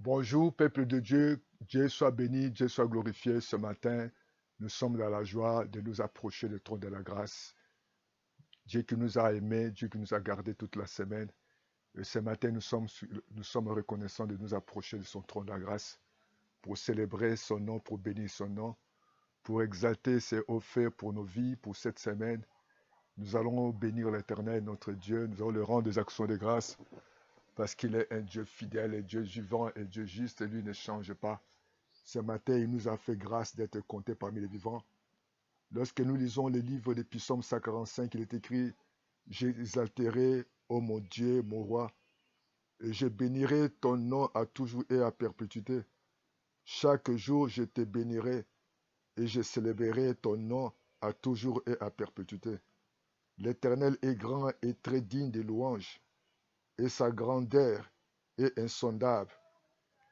Bonjour, peuple de Dieu. Dieu soit béni, Dieu soit glorifié. Ce matin, nous sommes dans la joie de nous approcher du trône de la grâce. Dieu qui nous a aimés, Dieu qui nous a gardés toute la semaine. Et ce matin, nous sommes reconnaissants de nous approcher de son trône de la grâce pour célébrer son nom, pour bénir son nom, pour exalter ses hauts faits pour nos vies, pour cette semaine. Nous allons bénir l'Éternel, notre Dieu. Nous allons le rendre des actions de grâce parce qu'il est un Dieu fidèle, un Dieu vivant, un Dieu juste et lui ne change pas. Ce matin, il nous a fait grâce d'être comptés parmi les vivants. Lorsque nous lisons le livre des Psaumes 145, il est écrit: J'exalterai, ô mon Dieu, mon roi, et je bénirai ton nom à toujours et à perpétuité. Chaque jour, je te bénirai et je célébrerai ton nom à toujours et à perpétuité. L'Éternel est grand et très digne de louange, et sa grandeur est insondable.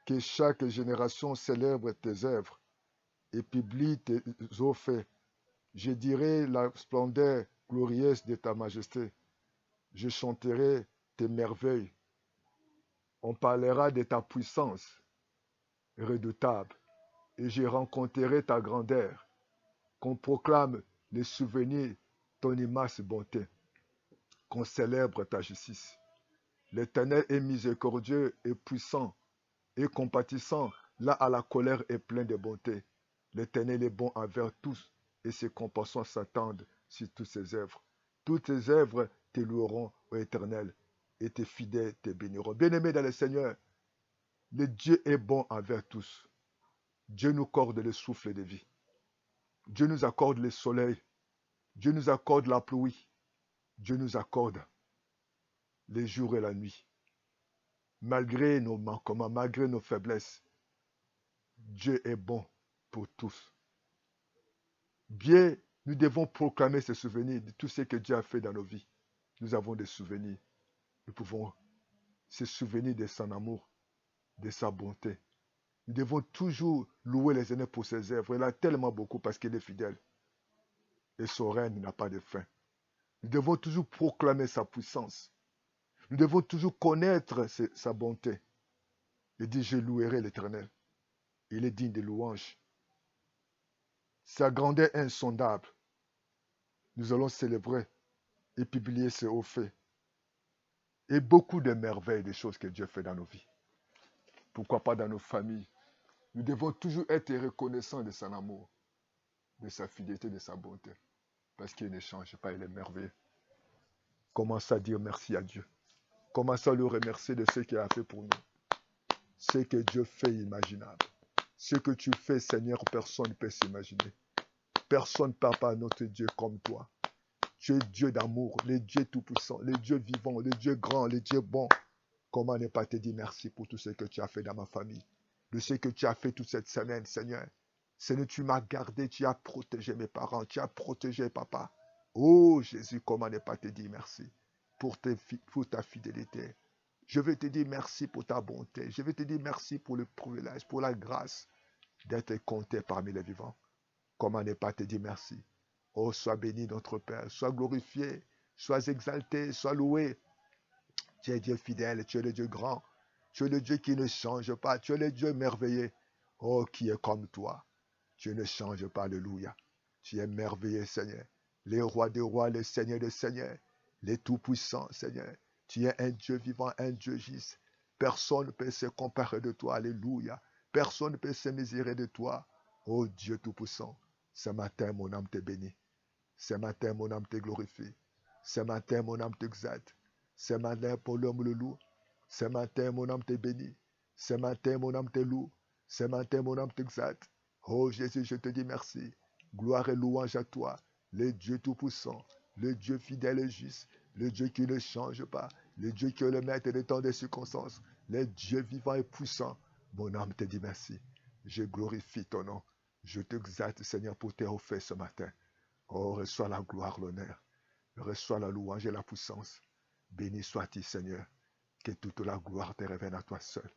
Que chaque génération célèbre tes œuvres et publie tes hauts faits. Je dirai la splendeur glorieuse de ta majesté. Je chanterai tes merveilles. On parlera de ta puissance redoutable et je rencontrerai ta grandeur. Qu'on proclame les souvenirs, ton immense bonté. Qu'on célèbre ta justice. L'Éternel est miséricordieux et puissant et compatissant, là à la colère est plein de bonté. L'Éternel est bon envers tous, et ses compassions s'attendent sur toutes ses œuvres. Toutes tes œuvres te loueront, ô Éternel, et tes fidèles te béniront. Bien-aimés dans le Seigneur, le Dieu est bon envers tous. Dieu nous accorde le souffle de vie. Dieu nous accorde le soleil. Dieu nous accorde la pluie. Dieu nous accorde les jours et la nuit. Malgré nos manquements, malgré nos faiblesses, Dieu est bon pour tous. Bien, nous devons proclamer ces souvenirs de tout ce que Dieu a fait dans nos vies. Nous avons des souvenirs. Nous pouvons se souvenir de son amour, de sa bonté. Nous devons toujours louer les aînés pour ses œuvres. Il a tellement beaucoup parce qu'il est fidèle. Et son règne n'a pas de fin. Nous devons toujours proclamer sa puissance. Nous devons toujours connaître sa bonté. Il dit, je louerai l'Éternel. Il est digne de louange. Sa grandeur est insondable. Nous allons célébrer et publier ses hauts faits. Et beaucoup de merveilles, de choses que Dieu fait dans nos vies. Pourquoi pas dans nos familles. Nous devons toujours être reconnaissants de son amour, de sa fidélité, de sa bonté. Parce qu'il ne change pas, il est merveilleux. Commence à dire merci à Dieu. Commence à le remercier de ce qu'il a fait pour nous. Ce que Dieu fait imaginable. Ce que tu fais, Seigneur, personne ne peut s'imaginer. Personne ne parle pas à notre Dieu comme toi. Tu es Dieu d'amour, le Dieu tout-puissant, le Dieu vivant, le Dieu grand, le Dieu bon. Comment ne pas te dire merci pour tout ce que tu as fait dans ma famille, de ce que tu as fait toute cette semaine, Seigneur. Seigneur, tu m'as gardé, tu as protégé mes parents, tu as protégé papa. Oh Jésus, comment ne pas te dire merci pour ta fidélité. Je veux te dire merci pour ta bonté. Je veux te dire merci pour le privilège, pour la grâce d'être compté parmi les vivants. Comment ne pas te dire merci? Oh, sois béni notre Père, sois glorifié, sois exalté, sois loué. Tu es Dieu fidèle, tu es le Dieu grand, tu es le Dieu qui ne change pas, tu es le Dieu merveilleux. Oh, qui est comme toi. Tu ne changes pas, alléluia. Tu es merveilleux, Seigneur. Les rois des rois, les seigneurs des seigneurs, les tout-puissants, Seigneur. Tu es un Dieu vivant, un Dieu juste. Personne ne peut se comparer de toi, alléluia. Personne ne peut se mesurer de toi. Oh Dieu tout-puissant, ce matin, mon âme te bénit. Ce matin, mon âme te glorifie. Ce matin, mon âme t'exalte. Ce matin, pour l'homme le loue. Ce matin, mon âme te bénit. Ce matin, mon âme te loue. Ce matin, mon âme t'exalte. Oh Jésus, je te dis merci. Gloire et louange à toi, le Dieu tout-puissant, le Dieu fidèle et juste, le Dieu qui ne change pas, le Dieu qui est le maître des temps des circonstances, le Dieu vivant et puissant. Mon âme te dit merci. Je glorifie ton nom. Je t'exalte, Seigneur, pour tes faits ce matin. Oh, reçois la gloire, l'honneur. Reçois la louange et la puissance. Béni sois-tu, Seigneur. Que toute la gloire te revienne à toi seul.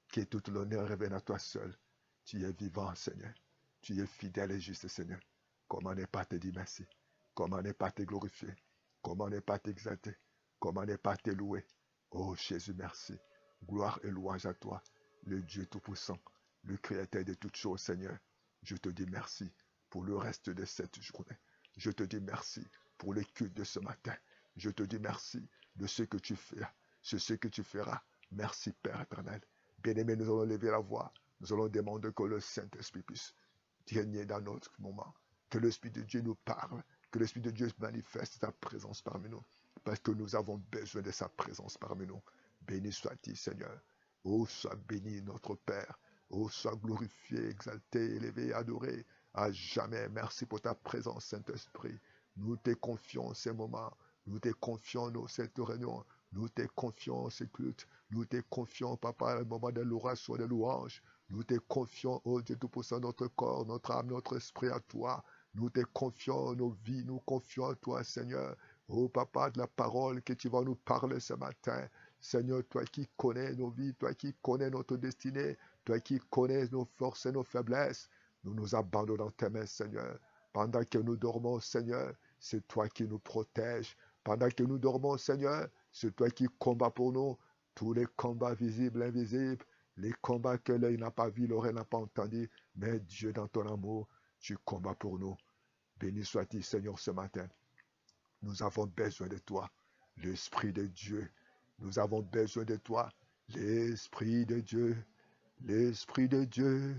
Que toute l'honneur revienne à toi seul. Tu es vivant, Seigneur. Tu es fidèle et juste, Seigneur. Comment ne pas te dire merci? Comment ne pas te glorifier? Comment ne pas t'exalter? Comment ne pas te louer? Oh Jésus, merci. Gloire et louange à toi. le Dieu Tout-Puissant, le Créateur de toutes choses, Seigneur. Je te dis merci pour le reste de cette journée. Je te dis merci pour le culte de ce matin. Je te dis merci de ce que tu fais, ce que tu feras. Merci, Père éternel. Bien-aimé, nous allons lever la voix. Nous allons demander que le Saint-Esprit puisse régner dans notre moment. Que l'Esprit de Dieu nous parle. Que l'Esprit de Dieu manifeste sa présence parmi nous. Parce que nous avons besoin de sa présence parmi nous. Béni soit-il, Seigneur. Oh, sois béni, notre Père. Oh, sois glorifié, exalté, élevé, adoré. À jamais. Merci pour ta présence, Saint-Esprit. Nous te confions ces moments. Nous te confions cette réunion. Nous te confions ce culte. Nous te confions, Papa, le moment de l'oration, de louange. Nous te confions, oh Dieu Tout-Puissant, notre corps, notre âme, notre esprit à toi. Nous te confions nos vies. Nous confions à toi, Seigneur. Oh Papa, de la parole que tu vas nous parler ce matin. Seigneur, toi qui connais nos vies, toi qui connais notre destinée, toi qui connais nos forces et nos faiblesses, nous nous abandonnons dans tes mains, Seigneur. Pendant que nous dormons, Seigneur, c'est toi qui nous protèges. Pendant que nous dormons, Seigneur, c'est toi qui combats pour nous. Tous les combats visibles, invisibles, les combats que l'œil n'a pas vu, l'oreille n'a pas entendu, mais Dieu, dans ton amour, tu combats pour nous. Béni sois-tu, Seigneur, ce matin. Nous avons besoin de toi, l'Esprit de Dieu. Nous avons besoin de toi, l'Esprit de Dieu, l'Esprit de Dieu,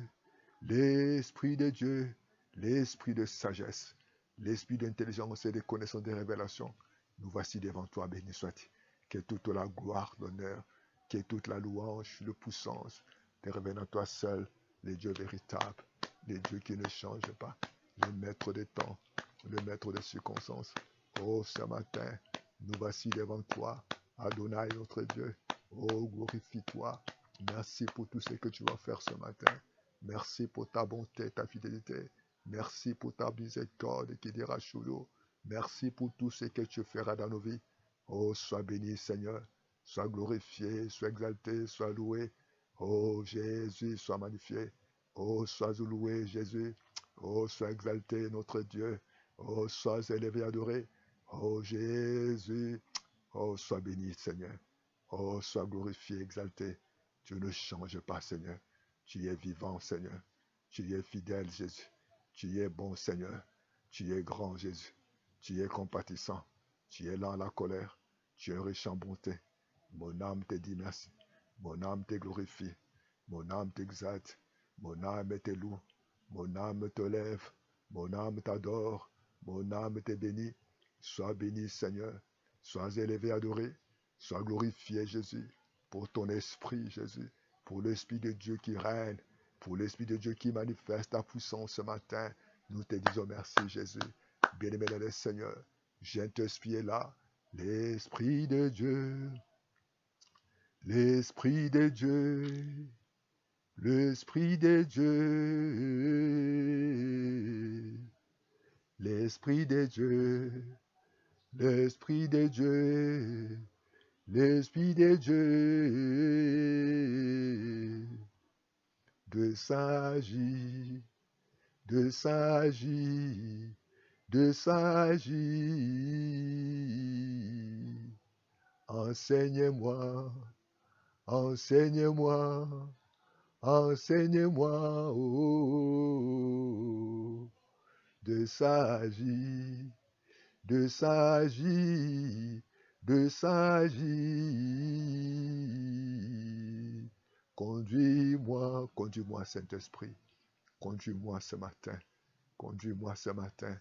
l'Esprit de Dieu, l'Esprit de sagesse, l'Esprit d'intelligence et de connaissance des révélations. Nous voici devant toi, béni soit-il. Que toute la gloire, l'honneur, que toute la louange, la puissance te reviennent à toi seul, le Dieu véritable, le Dieu qui ne change pas, le maître des temps, le maître des circonstances. Oh, ce matin, nous voici devant toi, Adonai, notre Dieu. Oh, glorifie-toi. Merci pour tout ce que tu vas faire ce matin. Merci pour ta bonté, ta fidélité. Merci pour ta miséricorde qui dira Choulou. Merci pour tout ce que tu feras dans nos vies. Oh, sois béni, Seigneur. Sois glorifié, sois exalté, sois loué. Oh, Jésus, sois magnifié. Oh, sois loué, Jésus. Oh, sois exalté, notre Dieu. Oh, sois élevé, adoré. Oh, Jésus. Oh, sois béni, Seigneur. Oh, sois glorifié, exalté. Tu ne changes pas, Seigneur. Tu es vivant, Seigneur. Tu es fidèle, Jésus. Tu es bon, Seigneur. Tu es grand, Jésus. Tu es compatissant. Tu es lent à la colère. Tu es riche en bonté. Mon âme te dit merci. Mon âme te glorifie. Mon âme t'exalte. Mon âme te loue. Mon âme te lève. Mon âme t'adore. Mon âme te bénit. Sois béni, Seigneur. Sois élevé, adoré. Sois glorifié, Jésus, pour ton esprit, Jésus, pour l'Esprit de Dieu qui règne, pour l'Esprit de Dieu qui manifeste ta puissance ce matin. Nous te disons merci, Jésus. Bien-aimé dans le Seigneur, Saint-Esprit est là. L'Esprit de Dieu, l'Esprit de Dieu, l'Esprit de Dieu, l'Esprit de Dieu, l'Esprit de Dieu. L'Esprit de Dieu, de sagesse, de sagesse, de sagesse. Enseigne-moi, enseigne-moi, enseigne-moi, oh, de sagesse, de sagesse. De sagesse. Conduis-moi, conduis-moi, Saint-Esprit. Conduis-moi ce matin. Conduis-moi ce matin.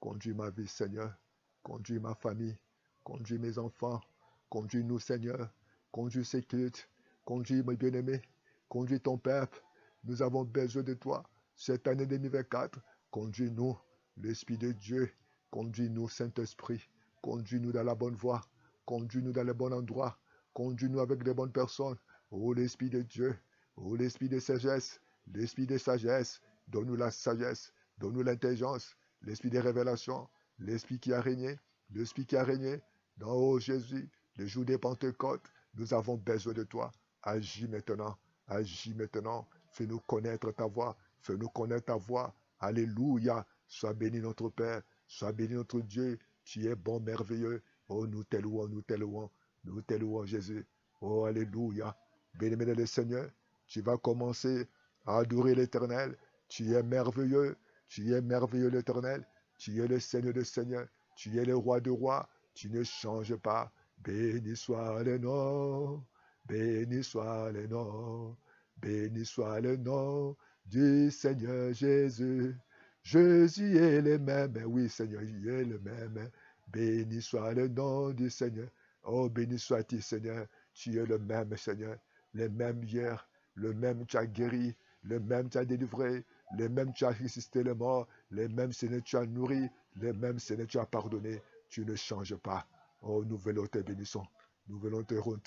Conduis ma vie, Seigneur. Conduis ma famille. Conduis mes enfants. Conduis-nous, Seigneur. Conduis ces cultes. Conduis mes bien-aimés. Conduis ton peuple. Nous avons besoin de toi. Cette année 2024, conduis-nous, l'Esprit de Dieu. Conduis-nous, Saint-Esprit. Conduis-nous dans la bonne voie. Conduis-nous dans le bon endroit. Conduis-nous avec les bonnes personnes. Oh, l'Esprit de Dieu. Oh, l'Esprit de sagesse. L'Esprit de sagesse. Donne-nous la sagesse. Donne-nous l'intelligence. L'Esprit des révélations. L'Esprit qui a régné. L'Esprit qui a régné. Dans, oh Jésus, le jour des Pentecôtes, nous avons besoin de toi. Agis maintenant. Agis maintenant. Fais-nous connaître ta voix. Fais-nous connaître ta voix. Alléluia. Sois béni notre Père. Sois béni notre Dieu. Tu es bon, merveilleux. Oh, nous t'élouons, nous t'élouons, nous t'élouons, Jésus. Oh, alléluia. Béni le Seigneur. Tu vas commencer à adorer l'Éternel. Tu es merveilleux. Tu es merveilleux l'Éternel. Tu es le Seigneur des Seigneurs. Tu es le Roi de rois. Tu ne changes pas. Béni soit le nom. Béni soit le nom. Béni soit le nom du Seigneur Jésus. Jésus est le même. Oui, Seigneur, il est le même. Béni soit le nom du Seigneur. Oh, béni soit-il, Seigneur. Tu es le même, Seigneur. Le même hier, le même tu as guéri, le même tu as délivré, le même tu as résisté les morts, le même Seigneur tu as nourri, le même Seigneur tu as pardonné. Tu ne changes pas. Oh, nous voulons te bénissons. Nous voulons te rendre.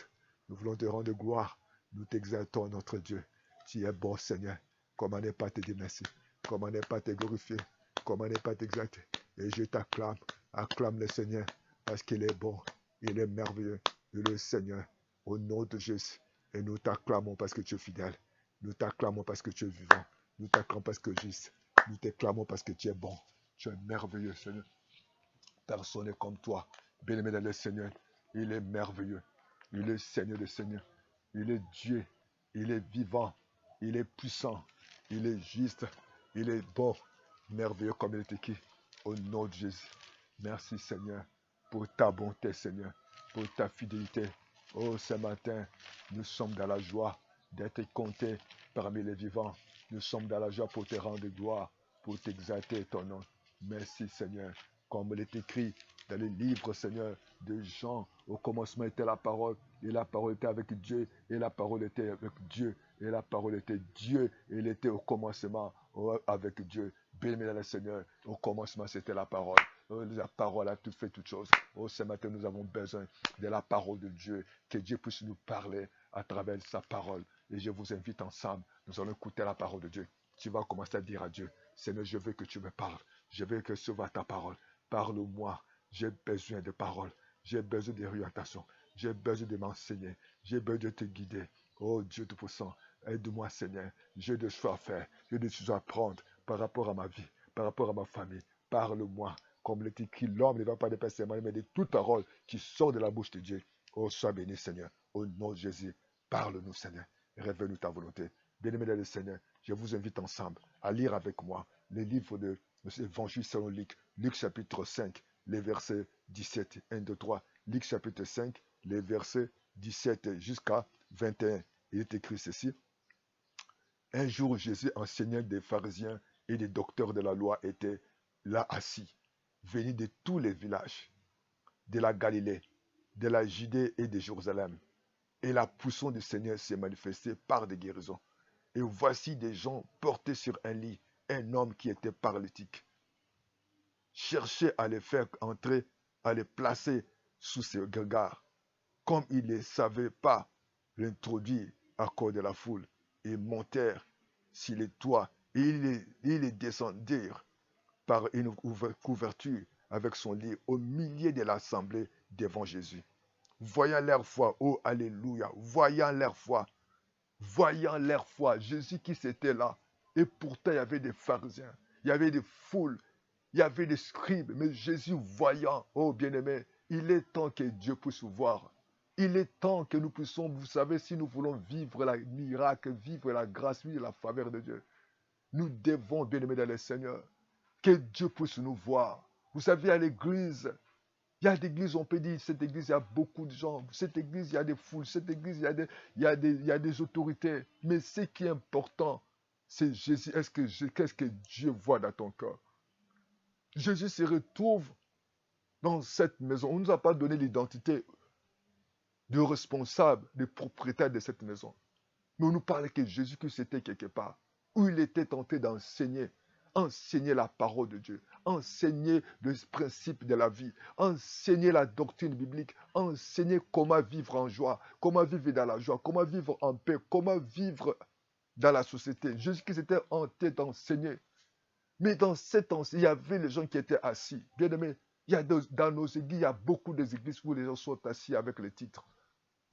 Nous voulons te rendre gloire. Nous t'exaltons, notre Dieu. Tu es bon, Seigneur. Comment ne pas te dire merci? Comment ne pas te glorifier? Comment ne pas t'exalter? Et je t'acclame. Acclame le Seigneur parce qu'il est bon. Il est merveilleux. Il est le Seigneur. Au nom de Jésus. Et nous t'acclamons parce que tu es fidèle. Nous t'acclamons parce que tu es vivant. Nous t'acclamons parce que juste. Nous t'acclamons parce que tu es bon. Tu es merveilleux, Seigneur. Personne n'est comme toi. Bien-aimé dans le Seigneur. Il est merveilleux. Il est Seigneur des Seigneurs. Il est Dieu. Il est vivant. Il est puissant. Il est juste. Il est bon. Merveilleux comme il est écrit. Au nom de Jésus. Merci, Seigneur, pour ta bonté, Seigneur, pour ta fidélité. Oh, ce matin, nous sommes dans la joie d'être comptés parmi les vivants. Nous sommes dans la joie pour te rendre gloire, pour t'exalter ton nom. Merci, Seigneur. Comme il est écrit dans les livres, Seigneur, de Jean, au commencement était la parole, et la parole était avec Dieu, et la parole était avec Dieu, et la parole était Dieu, et il était au commencement avec Dieu. Béni le Seigneur, au commencement c'était la parole. La parole a tout fait toutes choses. Oh, ce matin, nous avons besoin de la parole de Dieu, que Dieu puisse nous parler à travers sa parole. Et je vous invite ensemble, nous allons écouter la parole de Dieu. Tu vas commencer à dire à Dieu, Seigneur, je veux que tu me parles. Je veux que ce soit ta parole. Parle-moi. J'ai besoin de paroles. J'ai besoin d'orientation. J'ai besoin de m'enseigner. J'ai besoin de te guider. Oh Dieu Tout-Puissant, aide-moi, Seigneur. J'ai des choses à faire. J'ai des choses à prendre par rapport à ma vie, par rapport à ma famille. Parle-moi. Comme l'est écrit, l'homme ne va pas de pain seulement, mais de toute parole qui sort de la bouche de Dieu. Oh, sois béni, Seigneur. Au nom de Jésus, parle-nous, Seigneur. Révèle-nous ta volonté. Bien-aimé le Seigneur, je vous invite ensemble à lire avec moi le livre de l'Évangile selon Luc, Luc chapitre 5, les versets 17, 1, 2, 3. Luc chapitre 5, les versets 17 jusqu'à 21. Il est écrit ceci. Un jour, Jésus, enseignant des pharisiens et des docteurs de la loi, était là assis, venus de tous les villages, de la Galilée, de la Judée et de Jérusalem. Et la puissance du Seigneur s'est manifestée par des guérisons. Et voici des gens portés sur un lit, un homme qui était paralytique. Cherchait à les faire entrer, à les placer sous ses regards. Comme ils ne savaient pas l'introduire à cause de la foule, ils montèrent sur les toits et ils descendirent par une couverture avec son lit au milieu de l'assemblée devant Jésus. Voyant leur foi, oh alléluia, voyant leur foi, Jésus qui c'était là, et pourtant il y avait des pharisiens, il y avait des foules, il y avait des scribes, mais Jésus voyant, oh bien-aimé, il est temps que Dieu puisse voir. Il est temps que nous puissions, vous savez, si nous voulons vivre la miracle, vivre la grâce, vivre la faveur de Dieu, nous devons, bien-aimé dans le Seigneur, que Dieu puisse nous voir. Vous savez, à l'église, il y a des églises, on peut dire, cette église, il y a beaucoup de gens. Cette église, il y a des foules. Cette église, il y a des autorités. Mais ce qui est important, c'est Jésus. Qu'est-ce que Dieu voit dans ton cœur? Jésus se retrouve dans cette maison. On ne nous a pas donné l'identité de responsable, de propriétaire de cette maison. Mais on nous parlait que Jésus-Christ était quelque part, où il était tenté d'enseigner la parole de Dieu, enseigner le principe de la vie, enseigner la doctrine biblique, enseigner comment vivre en joie, comment vivre dans la joie, comment vivre en paix, comment vivre dans la société. Jésus-Christ était en tête d'enseigner. Mais dans cet enseignement, il y avait les gens qui étaient assis. Bien aimé, dans nos églises, il y a beaucoup d'églises où les gens sont assis avec les titres.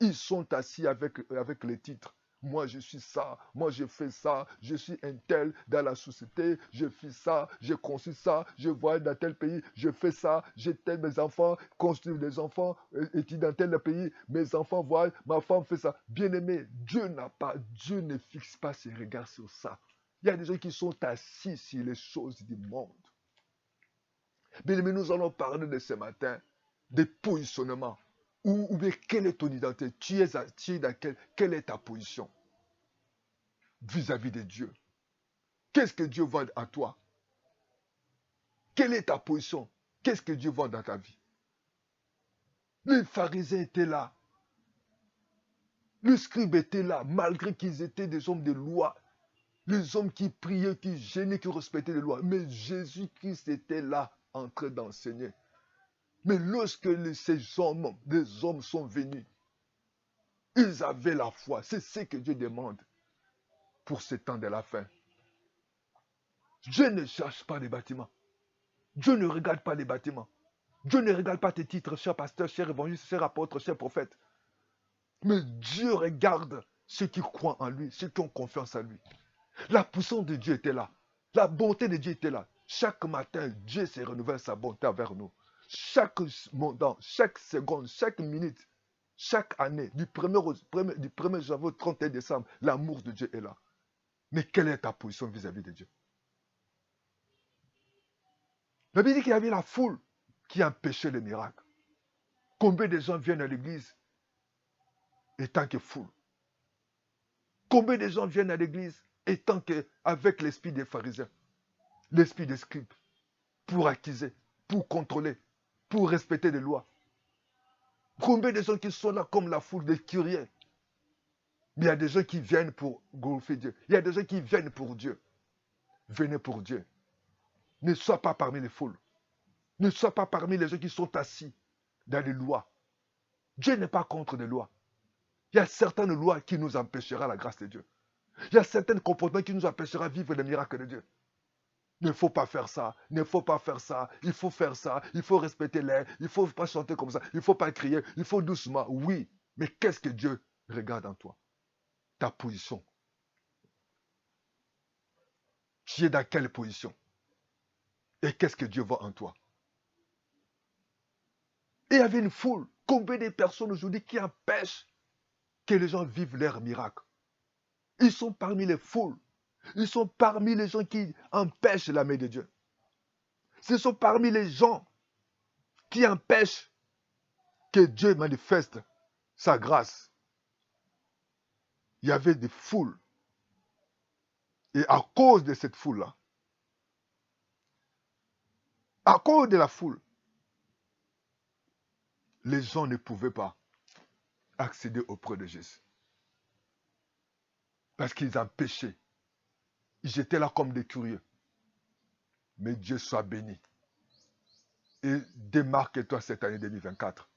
Ils sont assis avec les titres. moi je suis ça, moi je fais ça, je suis un tel dans la société, je fais ça, je construis ça, je voyage dans tel pays, je fais ça, j'éteins mes enfants, construire des enfants, étudier dans tel pays, mes enfants voient, ma femme fait ça. Bien-aimé, Dieu ne fixe pas ses regards sur ça. Il y a des gens qui sont assis sur les choses du monde. Bien-aimé, nous allons parler de ce matin des positionnements. Ou bien quelle est ton identité? Tu es dans quelle est ta position vis-à-vis de Dieu? Qu'est-ce que Dieu voit à toi? Quelle est ta position? Qu'est-ce que Dieu voit dans ta vie? Les pharisiens étaient là. Les scribes étaient là, malgré qu'ils étaient des hommes de loi. Les hommes qui priaient, qui gênaient, qui respectaient les lois. Mais Jésus-Christ était là, en train d'enseigner. Mais lorsque ces hommes, des hommes sont venus, ils avaient la foi. C'est ce que Dieu demande pour ce temps de la fin. Dieu ne cherche pas les bâtiments. Dieu ne regarde pas les bâtiments. Dieu ne regarde pas tes titres, cher pasteur, cher évangéliste, cher apôtre, cher prophète. Mais Dieu regarde ceux qui croient en lui, ceux qui ont confiance en lui. La puissance de Dieu était là. La bonté de Dieu était là. Chaque matin, Dieu se renouvelle sa bonté envers nous. Chaque moment, chaque seconde, chaque minute, chaque année, du 1er janvier au 31 décembre, l'amour de Dieu est là. Mais quelle est ta position vis-à-vis de Dieu? La Bible dit qu'il y avait la foule qui empêchait les miracles. Combien de gens viennent à l'église étant que foule? Combien de gens viennent à l'église étant qu'avec l'esprit des pharisiens, l'esprit des scribes, pour accuser, pour contrôler, pour respecter les lois? Combien de gens qui sont là comme la foule des curieux? Mais il y a des gens qui viennent pour glorifier Dieu. Il y a des gens qui viennent pour Dieu. Venez pour Dieu. Ne sois pas parmi les foules. Ne sois pas parmi les gens qui sont assis dans les lois. Dieu n'est pas contre les lois. Il y a certaines lois qui nous empêcheront la grâce de Dieu. Il y a certains comportements qui nous empêcheront de vivre les miracles de Dieu. Il ne faut pas faire ça, il ne faut pas faire ça, il faut faire ça, il faut respecter l'air, il ne faut pas chanter comme ça, il ne faut pas crier, il faut doucement. Oui, mais qu'est-ce que Dieu regarde en toi? Ta position. Tu es dans quelle position? Et qu'est-ce que Dieu voit en toi? Et il y avait une foule. Combien de personnes aujourd'hui qui empêchent que les gens vivent leur miracle? Ils sont parmi les foules. Ils sont parmi les gens qui empêchent la main de Dieu. Ce sont parmi les gens qui empêchent que Dieu manifeste sa grâce. Il y avait des foules. Et à cause de cette foule-là, à cause de la foule, les gens ne pouvaient pas accéder auprès de Jésus. Parce qu'ils empêchaient. Ils étaient là comme des curieux. Mais Dieu soit béni. Et démarque-toi cette année 2024.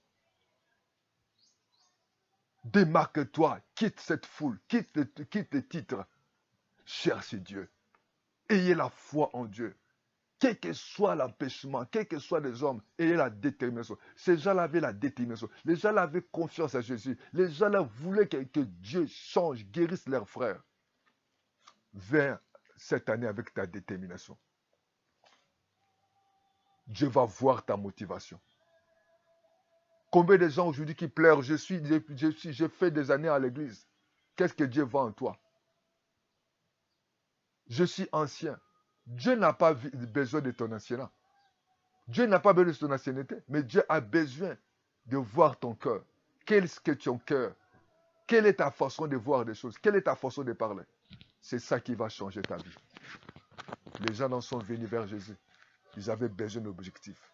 Démarque-toi, quitte cette foule, quitte les titres. Cherchez Dieu. Ayez la foi en Dieu. Quel que soit l'empêchement, quels que soient les hommes, ayez la détermination. Ces gens-là avaient la détermination. Les gens-là avaient confiance à Jésus. Les gens-là voulaient que Dieu change, guérisse leurs frères. Viens cette année avec ta détermination. Dieu va voir ta motivation. Combien de gens aujourd'hui qui pleurent, je fais des années à l'église. Qu'est-ce que Dieu voit en toi? Je suis ancien. Dieu n'a pas besoin de ton ancienneté. Dieu n'a pas besoin de ton ancienneté, mais Dieu a besoin de voir ton cœur. Quel est-ce que ton cœur? Quelle est ta façon de voir les choses? Quelle est ta façon de parler? C'est ça qui va changer ta vie. Les gens en sont venus vers Jésus. Ils avaient besoin d'objectif.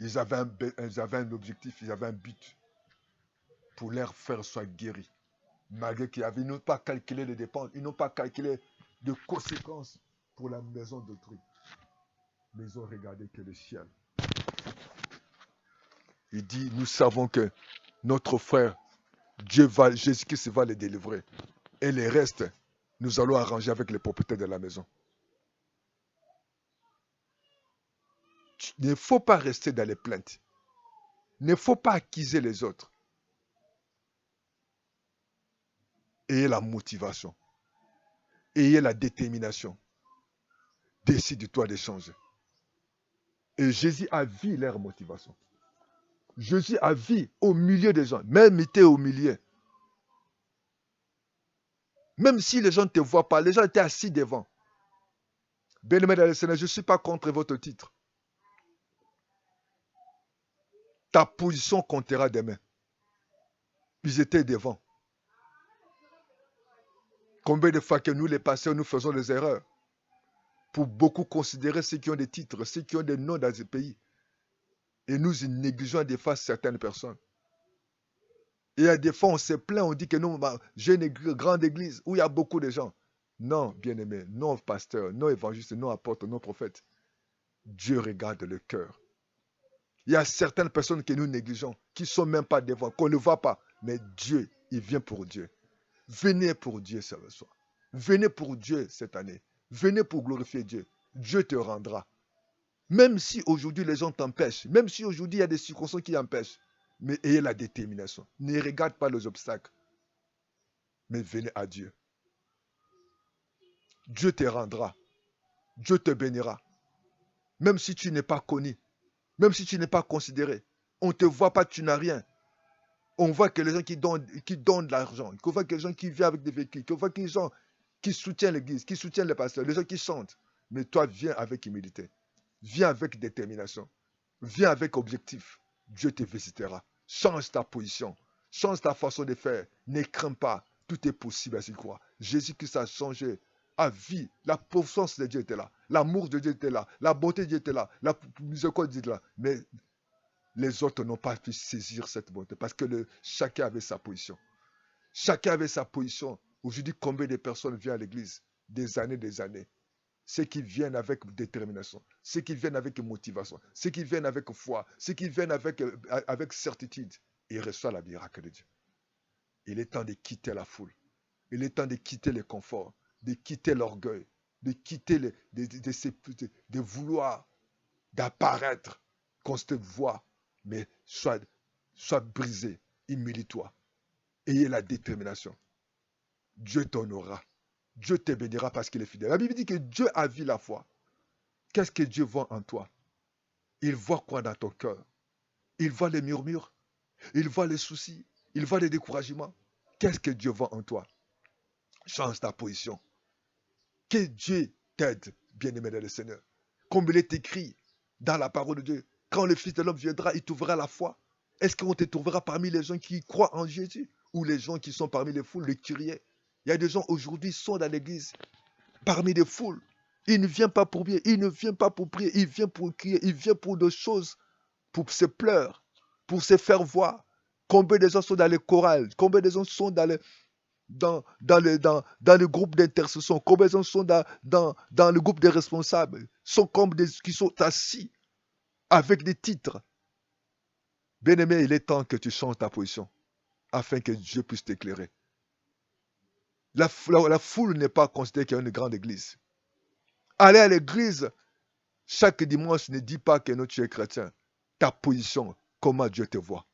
Ils avaient un objectif, ils avaient un but pour leur faire soit guéri. Malgré ils n'ont pas calculé les dépenses, ils n'ont pas calculé de conséquences pour la maison d'autrui. Mais ils ont regardé que le ciel. Il dit, nous savons que notre frère, Jésus-Christ va les délivrer. Et les restes, nous allons arranger avec les propriétaires de la maison. Il ne faut pas rester dans les plaintes. Il ne faut pas accuser les autres. Ayez la motivation. Ayez la détermination. Décide-toi de changer. Et Jésus a vu leur motivation. Jésus a vu au milieu des gens, même il était au milieu. Même si les gens ne te voient pas, les gens étaient assis devant. Bien-aimés dans le Seigneur, je ne suis pas contre votre titre. Ta position comptera demain. Ils étaient devant. Combien de fois que nous, les pasteurs, nous faisons des erreurs pour beaucoup considérer ceux qui ont des titres, ceux qui ont des noms dans ce pays. Et nous négligeons des fois certaines personnes. Et à des fois, on se plaint, on dit que non, j'ai une grande église où il y a beaucoup de gens. Non, bien-aimé, non pasteur, non évangéliste, non apôtre, non prophète. Dieu regarde le cœur. Il y a certaines personnes que nous négligeons, qui ne sont même pas devant, qu'on ne voit pas. Mais Dieu, il vient pour Dieu. Venez pour Dieu ce soir. Venez pour Dieu cette année. Venez pour glorifier Dieu. Dieu te rendra. Même si aujourd'hui les gens t'empêchent, même si aujourd'hui il y a des circonstances qui empêchent, mais ayez la détermination. Ne regarde pas les obstacles, mais venez à Dieu. Dieu te rendra. Dieu te bénira. Même si tu n'es pas connu, même si tu n'es pas considéré, on ne te voit pas, tu n'as rien. On voit que les gens qui donnent de l'argent, qu'on voit que les gens qui vivent avec des véhicules, qu'on voit que les gens qui soutiennent l'église, qui soutiennent les pasteurs, les gens qui chantent. Mais toi, viens avec humilité. Viens avec détermination. Viens avec objectif. Dieu te visitera. Change ta position. Change ta façon de faire. Ne crains pas. Tout est possible à s'y croire. Jésus-Christ a changé. A vie. La puissance de Dieu était là. L'amour de Dieu était là. La bonté de Dieu était là. La miséricorde de Dieu était là. Mais les autres n'ont pas pu saisir cette bonté parce que chacun avait sa position. Chacun avait sa position. Aujourd'hui, combien de personnes viennent à l'église? Des années. Ceux qui viennent avec détermination, ceux qui viennent avec motivation, ceux qui viennent avec foi, ceux qui viennent avec certitude, ils reçoivent la miracle de Dieu. Il est temps de quitter la foule. Il est temps de quitter le confort, de quitter l'orgueil, de quitter de vouloir, d'apparaître, qu'on se voit, mais sois brisé, humilie-toi. Ayez la détermination. Dieu t'honorera. Dieu te bénira parce qu'il est fidèle. La Bible dit que Dieu a vu la foi. Qu'est-ce que Dieu voit en toi? Il voit quoi dans ton cœur? Il voit les murmures. Il voit les soucis. Il voit les découragements. Qu'est-ce que Dieu voit en toi? Change ta position. Que Dieu t'aide, bien-aimé dans le Seigneur. Comme il est écrit dans la parole de Dieu, quand le Fils de l'homme viendra, il t'ouvrira la foi. Est-ce qu'on te trouvera parmi les gens qui croient en Jésus ou les gens qui sont parmi les foules, les curieux? Il y a des gens aujourd'hui qui sont dans l'église, parmi les foules. Il ne vient pas pour prier, il ne vient pas pour prier, il vient pour crier, il vient pour des choses, pour se pleurer, pour se faire voir. Combien de gens sont dans les chorales, combien de gens sont dans le groupe d'intercession, combien de gens sont dans le groupe des responsables, sont comme des qui sont assis avec des titres. Bien-aimé, il est temps que tu changes ta position afin que Dieu puisse t'éclairer. La foule n'est pas considérée comme une grande église. Aller à l'église chaque dimanche ne dit pas que non, tu es chrétien. Ta position, comment Dieu te voit.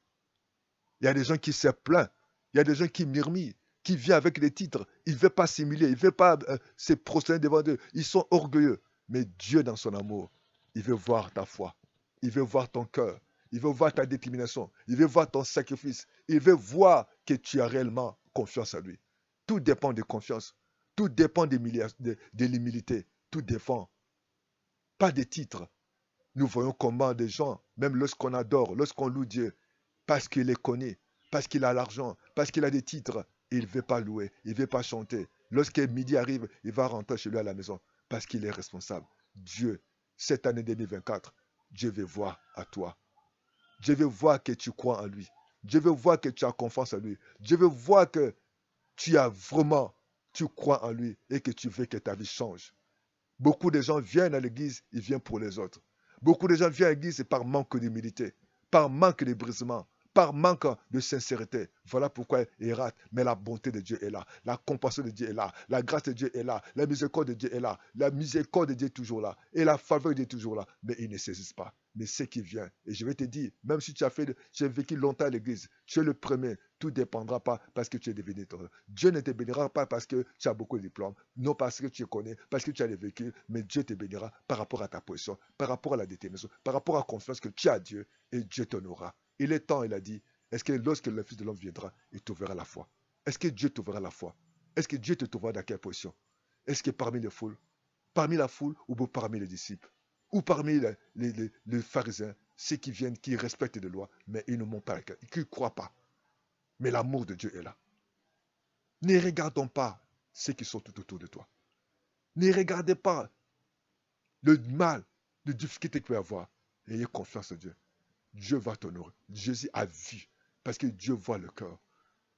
Il y a des gens qui se plaignent. Il y a des gens qui murmurent, qui viennent avec des titres. Ils ne veulent pas s'humilier. Ils ne veulent pas se prosterner devant Dieu. Ils sont orgueilleux. Mais Dieu, dans son amour, il veut voir ta foi. Il veut voir ton cœur. Il veut voir ta détermination. Il veut voir ton sacrifice. Il veut voir que tu as réellement confiance en lui. Tout dépend de confiance. Tout dépend de l'humilité. Tout dépend. Pas des titres. Nous voyons comment des gens, même lorsqu'on adore, lorsqu'on loue Dieu, parce qu'il est connu, parce qu'il a l'argent, parce qu'il a des titres, il ne veut pas louer, il ne veut pas chanter. Lorsque midi arrive, il va rentrer chez lui à la maison, parce qu'il est responsable. Dieu, cette année 2024, Dieu veut voir à toi. Dieu veut voir que tu crois en lui. Dieu veut voir que tu as confiance en lui. Dieu veut voir que tu crois en lui et que tu veux que ta vie change. Beaucoup de gens viennent à l'église, ils viennent pour les autres. Beaucoup de gens viennent à l'église par manque d'humilité, par manque de brisement, par manque de sincérité. Voilà pourquoi ils ratent. Mais la bonté de Dieu est là. La compassion de Dieu est là. La grâce de Dieu est là. La miséricorde de Dieu est là. La miséricorde de Dieu est toujours là. Et la faveur de Dieu est toujours là. Mais ils ne saisissent pas. Mais ce qui vient, et je vais te dire, même si tu as vécu longtemps à l'église, tu es le premier. tout ne dépendra pas parce que tu es devenu docteur. Dieu ne te bénira pas parce que tu as beaucoup de diplômes, non parce que tu connais, parce que tu as des véhicules, mais Dieu te bénira par rapport à ta position, par rapport à la détermination, par rapport à la confiance que tu as à Dieu, et Dieu t'honorera. Il est temps, il a dit, est-ce que lorsque le Fils de l'homme viendra, il t'ouvrira la foi? Est-ce que Dieu t'ouvrira la foi? Est-ce que Dieu te trouvera dans quelle position? Est-ce que parmi les foules, parmi la foule ou parmi les disciples, ou parmi les pharisiens, ceux qui viennent, qui respectent les lois, mais ils ne montent pas, qui ne croient pas. Mais l'amour de Dieu est là. Ne regardons pas ceux qui sont tout autour de toi. Ne regardez pas le mal, les difficultés qu'il peut y avoir. Ayez confiance en Dieu. Dieu va t'honorer. Jésus a vu, parce que Dieu voit le cœur.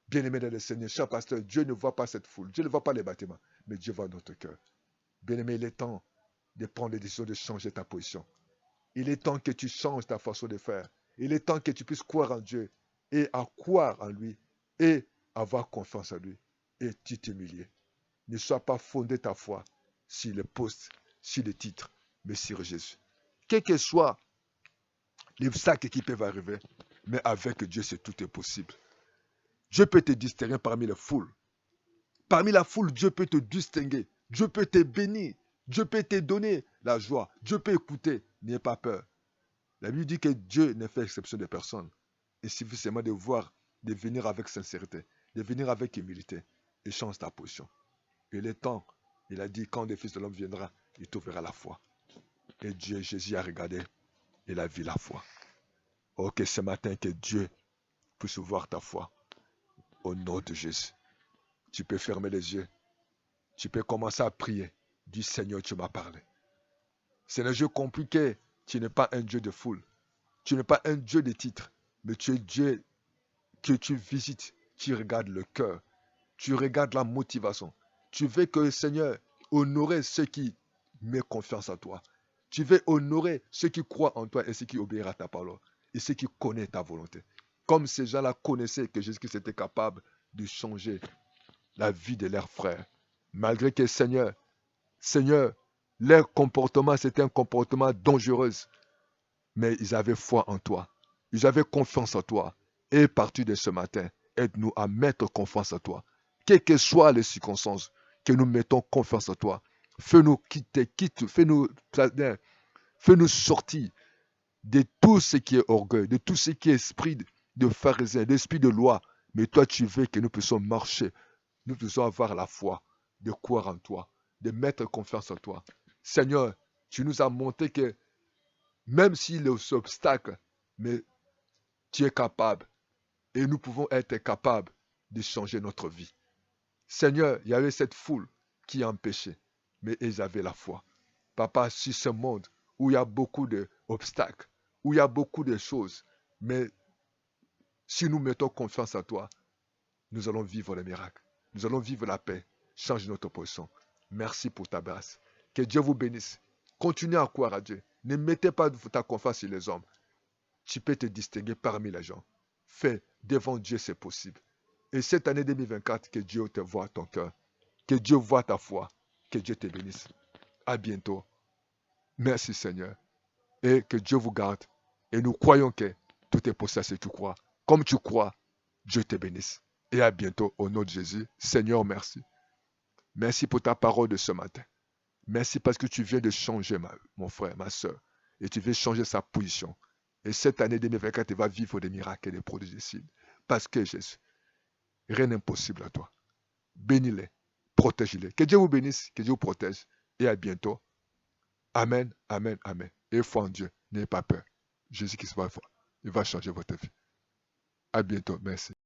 Bien-aimé dans le Seigneur, cher pasteur, Dieu ne voit pas cette foule, Dieu ne voit pas les bâtiments, mais Dieu voit notre cœur. Bien-aimé, il est temps de prendre les décisions de changer ta position. Il est temps que tu changes ta façon de faire. Il est temps que tu puisses croire en Dieu et à croire en lui et avoir confiance en lui et tu t'humilier. Ne sois pas fondé ta foi sur les postes, sur les titres, mais sur Jésus. Quel que soit les obstacles qui peuvent arriver, mais avec Dieu, tout est possible. Dieu peut te distinguer parmi les foules. Parmi la foule, Dieu peut te distinguer. Dieu peut te bénir. Dieu peut te donner la joie. Dieu peut écouter. N'ayez pas peur. La Bible dit que Dieu ne fait exception de personne. Il suffit seulement de voir, de venir avec sincérité, de venir avec humilité et change ta position. Il est temps, il a dit, quand le Fils de l'homme viendra, il t'ouvrira la foi. Et Dieu, Jésus a regardé, il a vu la foi. Oh, que ce matin, que Dieu puisse voir ta foi. Au nom de Jésus. Tu peux fermer les yeux. Tu peux commencer à prier. Dis Seigneur, tu m'as parlé. C'est un jeu compliqué. Tu n'es pas un Dieu de foule. Tu n'es pas un Dieu de titres. Mais tu es Dieu que tu visites. Tu regardes le cœur. Tu regardes la motivation. Tu veux que, Seigneur, honorer ceux qui mettent confiance en toi. Tu veux honorer ceux qui croient en toi et ceux qui obéiront à ta parole. Et ceux qui connaissent ta volonté. Comme ces gens-là connaissaient que Jésus-Christ était capable de changer la vie de leurs frères. Malgré que, Seigneur, leur comportement, c'était un comportement dangereux. Mais ils avaient foi en toi. Ils avaient confiance en toi. Et à partir de ce matin, aide-nous à mettre confiance en toi. Quelles que soient les circonstances, que nous mettons confiance en toi. Fais-nous quitter, fais-nous sortir de tout ce qui est orgueil, de tout ce qui est esprit de pharisien, d'esprit de loi. Mais toi, tu veux que nous puissions marcher. Nous puissions avoir la foi, de croire en toi, de mettre confiance en toi. Seigneur, tu nous as montré que même s'il y a des obstacles, mais tu es capable et nous pouvons être capables de changer notre vie. Seigneur, il y avait cette foule qui empêchait, mais ils avaient la foi. Papa, sur ce monde où il y a beaucoup d'obstacles, où il y a beaucoup de choses, mais si nous mettons confiance en toi, nous allons vivre les miracles. Nous allons vivre la paix. Change notre position. Merci pour ta grâce. Que Dieu vous bénisse. Continuez à croire à Dieu. Ne mettez pas ta confiance sur les hommes. Tu peux te distinguer parmi les gens. Fais devant Dieu, c'est possible. Et cette année 2024, que Dieu te voie ton cœur. Que Dieu voie ta foi. Que Dieu te bénisse. À bientôt. Merci Seigneur. Et que Dieu vous garde. Et nous croyons que tout est possible si tu crois. Comme tu crois, Dieu te bénisse. Et à bientôt au nom de Jésus. Seigneur, merci. Merci pour ta parole de ce matin. Merci parce que tu viens de changer mon frère, ma soeur. Et tu viens changer sa position. Et cette année 2024, il va vivre des miracles et des prodiges. Parce que Jésus, rien n'est impossible à toi. Bénis-les, protège-les. Que Dieu vous bénisse, que Dieu vous protège. Et à bientôt. Amen, amen, amen. Et foi en Dieu. N'ayez pas peur. Jésus qui se va, il va changer votre vie. À bientôt. Merci.